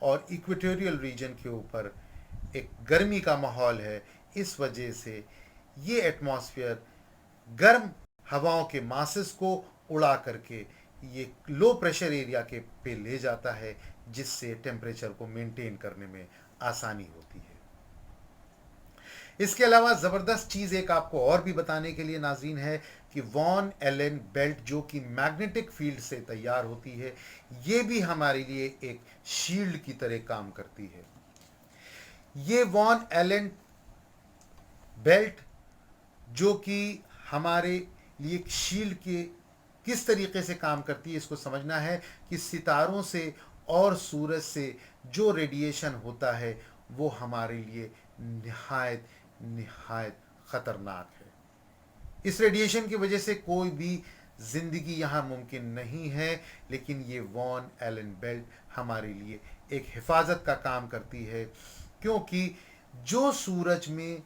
اور ایکویٹوریل ریجن کے اوپر ایک گرمی کا ماحول ہے. اس وجہ سے یہ ایٹماسفیئر گرم ہواؤں کے ماسز کو اڑا کر کے یہ لو پریشر ایریا کے پہ لے جاتا ہے، جس سے ٹیمپریچر کو مینٹین کرنے میں آسانی ہوتی ہے. اس کے علاوہ زبردست چیز ایک آپ کو اور بھی بتانے کے لیے ناظرین ہے کہ وان ایلن بیلٹ جو کہ میگنیٹک فیلڈ سے تیار ہوتی ہے، یہ بھی ہمارے لیے ایک شیلڈ کی طرح کام کرتی ہے. یہ وان ایلن بیلٹ جو کہ ہمارے لیے ایک شیلڈ کے کس طریقے سے کام کرتی ہے، اس کو سمجھنا ہے کہ ستاروں سے اور سورج سے جو ریڈیشن ہوتا ہے وہ ہمارے لیے نہایت خطرناک ہے. اس ریڈیشن کی وجہ سے کوئی بھی زندگی یہاں ممکن نہیں ہے، لیکن یہ وان ایلن بیلٹ ہمارے لیے ایک حفاظت کا کام کرتی ہے، کیونکہ جو سورج میں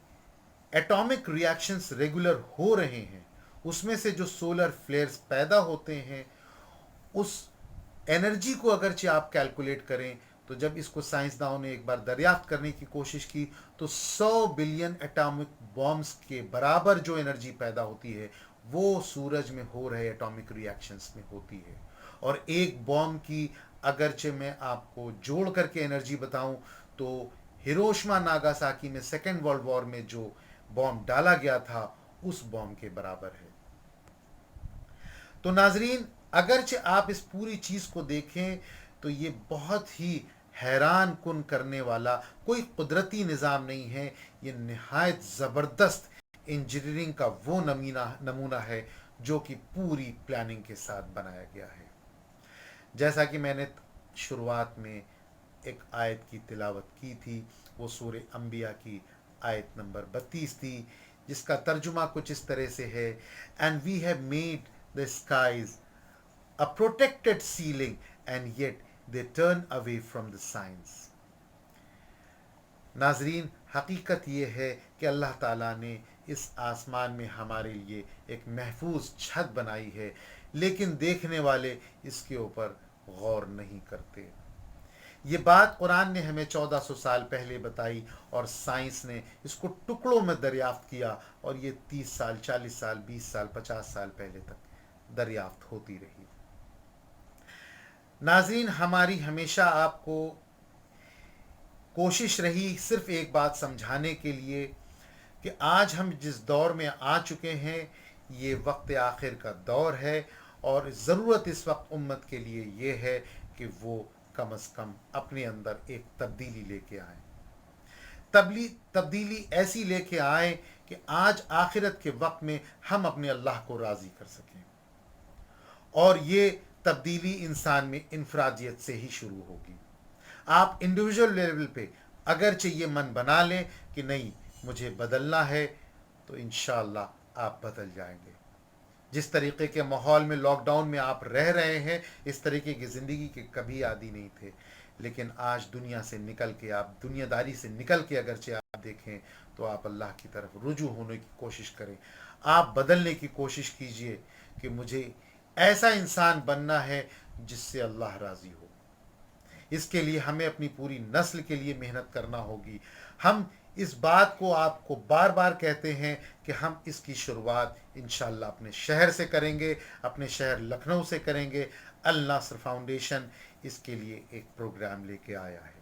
ایٹامک ریاکشنز ریگولر ہو رہے ہیں اس میں سے جو سولر فلیئرز پیدا ہوتے ہیں، اس انرجی کو اگرچہ آپ کیلکولیٹ کریں تو جب اس کو سائنسدانوں نے ایک بار دریافت کرنے کی کوشش کی تو 100 بلین ایٹامک بامز کے برابر جو انرجی پیدا ہوتی ہے وہ سورج میں ہو رہے ایٹامک ریاکشنز میں ہوتی ہے. اور ایک بام کی اگرچہ میں آپ کو جوڑ کر کے انرجی بتاؤں تو ہیروشما ناگاساکی میں سیکنڈ ورلڈ وار میں جو بام ڈالا گیا تھا اس بام کے برابر ہے. تو ناظرین، اگرچہ آپ اس پوری چیز کو دیکھیں تو یہ بہت ہی حیران کن کرنے والا کوئی قدرتی نظام نہیں ہے، یہ نہایت زبردست انجینئرنگ کا وہ نمونہ ہے جو کہ پوری پلاننگ کے ساتھ بنایا گیا ہے. جیسا کہ میں نے شروعات میں ایک آیت کی تلاوت کی تھی، وہ سورہ انبیاء کی آیت نمبر 32 تھی، جس کا ترجمہ کچھ اس طرح سے ہے: and we have made the skies a protected ceiling and yet they turn away from the signs. ناظرین، حقیقت یہ ہے کہ اللہ تعالیٰ نے اس آسمان میں ہمارے لیے ایک محفوظ چھت بنائی ہے، لیکن دیکھنے والے اس کے اوپر غور نہیں کرتے. یہ بات قرآن نے ہمیں 1400 سال پہلے بتائی اور سائنس نے اس کو ٹکڑوں میں دریافت کیا، اور یہ 30 سال 40 سال 20 سال 50 سال پہلے تک دریافت ہوتی رہی. ناظرین، ہماری ہمیشہ آپ کو کوشش رہی صرف ایک بات سمجھانے کے لیے کہ آج ہم جس دور میں آ چکے ہیں یہ وقت آخر کا دور ہے، اور ضرورت اس وقت امت کے لیے یہ ہے کہ وہ کم از کم اپنے اندر ایک تبدیلی لے کے آئیں. تبدیلی ایسی لے کے آئیں کہ آج آخرت کے وقت میں ہم اپنے اللہ کو راضی کر سکیں. اور یہ تبدیلی انسان میں انفرادیت سے ہی شروع ہوگی. آپ انڈیویجول لیول پہ اگرچہ یہ من بنا لیں کہ نہیں مجھے بدلنا ہے تو انشاءاللہ آپ بدل جائیں گے. جس طریقے کے ماحول میں لاک ڈاؤن میں آپ رہ رہے ہیں اس طریقے کی زندگی کے کبھی عادی نہیں تھے، لیکن آج دنیا سے نکل کے، آپ دنیا داری سے نکل کے اگرچہ آپ دیکھیں تو آپ اللہ کی طرف رجوع ہونے کی کوشش کریں. آپ بدلنے کی کوشش کیجئے کہ مجھے ایسا انسان بننا ہے جس سے اللہ راضی ہو. اس کے لیے ہمیں اپنی پوری نسل کے لیے محنت کرنا ہوگی. ہم اس بات کو آپ کو بار بار کہتے ہیں کہ ہم اس کی شروعات انشاءاللہ اپنے شہر سے کریں گے، اپنے شہر لکھنؤ سے کریں گے. الناصر فاؤنڈیشن اس کے لیے ایک پروگرام لے کے آیا ہے.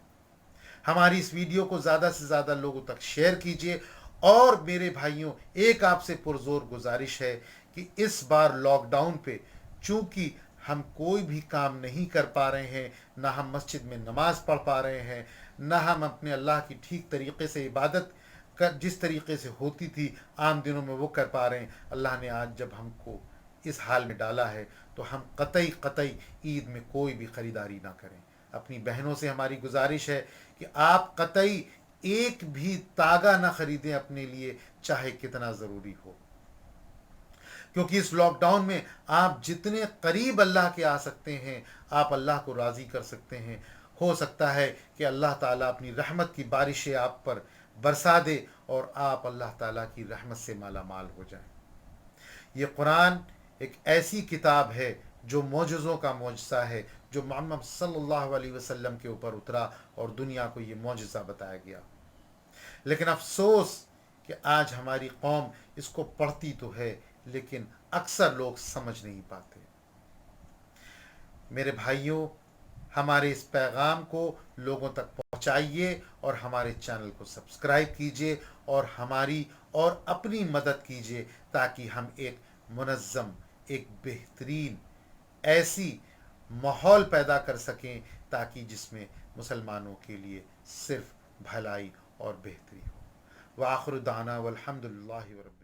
ہماری اس ویڈیو کو زیادہ سے زیادہ لوگوں تک شیئر کیجیے. اور میرے بھائیوں، ایک آپ سے پرزور گزارش ہے کہ اس بار لاک ڈاؤن پہ چونکہ ہم کوئی بھی کام نہیں کر پا رہے ہیں، نہ ہم مسجد میں نماز پڑھ پا رہے ہیں، نہ ہم اپنے اللہ کی ٹھیک طریقے سے عبادت جس طریقے سے ہوتی تھی عام دنوں میں وہ کر پا رہے ہیں. اللہ نے آج جب ہم کو اس حال میں ڈالا ہے تو ہم قطعی عید میں کوئی بھی خریداری نہ کریں. اپنی بہنوں سے ہماری گزارش ہے کہ آپ قطعی ایک بھی تاگا نہ خریدیں اپنے لیے، چاہے کتنا ضروری ہو، کیونکہ اس لاک ڈاؤن میں آپ جتنے قریب اللہ کے آ سکتے ہیں آپ اللہ کو راضی کر سکتے ہیں. ہو سکتا ہے کہ اللہ تعالیٰ اپنی رحمت کی بارشیں آپ پر برسا دے اور آپ اللہ تعالیٰ کی رحمت سے مالا مال ہو جائیں. یہ قرآن ایک ایسی کتاب ہے جو معجزوں کا معجزہ ہے، جو محمد صلی اللہ علیہ وسلم کے اوپر اترا اور دنیا کو یہ معجزہ بتایا گیا۔ لیکن افسوس کہ آج ہماری قوم اس کو پڑھتی تو ہے لیکن اکثر لوگ سمجھ نہیں پاتے۔ میرے بھائیوں، ہمارے اس پیغام کو لوگوں تک پہنچائیے اور ہمارے چینل کو سبسکرائب کیجیے اور ہماری اور اپنی مدد کیجیے تاکہ ہم ایک منظم، ایک بہترین ایسی ماحول پیدا کر سکیں تاکہ جس میں مسلمانوں کے لیے صرف بھلائی اور بہتری ہو۔ وآخر دعوانا والحمد للہ رب